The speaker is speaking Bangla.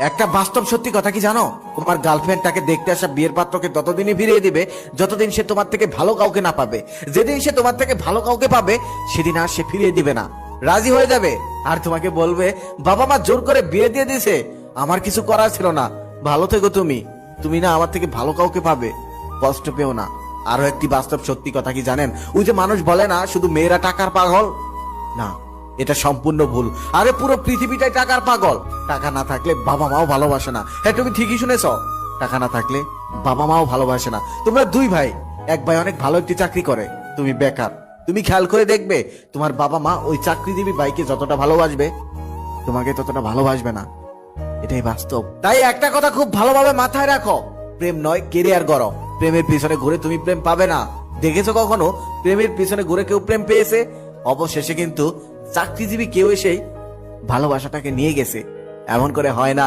একটা বাস্তব সত্যি কথা কি জানো, তোমার গার্লফ্রেন্ড তাকে দেখতে আসা বিয়ের পাত্রকে ততদিনই ফিরিয়ে দিবে যতদিন সে তোমার থেকে ভালো কাউকে না পাবে। যেদিন সে তোমার থেকে ভালো কাউকে পাবে সেদিন আর সে ফিরিয়ে দিবে না, রাজি হয়ে যাবে আর তোমাকে বলবে বাবা মা জোর করে বিয়ে দিয়ে দিয়েছে, আমার কিছু করার ছিল না, ভালো থেকো তুমি, তুমি না আমার থেকে ভালো কাউকে পাবে, কষ্ট পেও না। আরো একটি বাস্তব সত্যি কথা কি জানেন, ওই যে মানুষ বলে না শুধু মেয়েরা টাকার পাগল, না এটা সম্পূর্ণ ভুল। আরে পুরো পৃথিবীটাই টাকার পাগল। টাকা না থাকলে বাবা মাও ভালোবাসে না। হ্যাঁ তুমি ঠিকই শুনেছ, টাকা না থাকলে বাবা মাও ভালোবাসে না। তোমরা দুই ভাই, এক ভাই অনেক ভালো একটি চাকরি করে, তুমি বেকার, তুমি খেয়াল করে দেখবে তোমার বাবা মা ওই চাকরিজীবী ভাইকে যতটা ভালোবাসবে তোমাকে ততটা ভালোবাসবে না, এটাই বাস্তব। তাই একটা কথা খুব ভালোভাবে মাথায় রাখো, প্রেম নয় কেরিয়ার গড়ো। প্রেমের পিছনে ঘুরে তুমি প্রেম পাবে না। দেখেছো কখনো প্রেমের পিছনে ঘুরে কেউ প্রেম পেয়েছে? অবশেষে কিন্তু চাকরিজীবী কেউ এসে ভালোবাসাটাকে নিয়ে গেছে। এমন করে হয় না।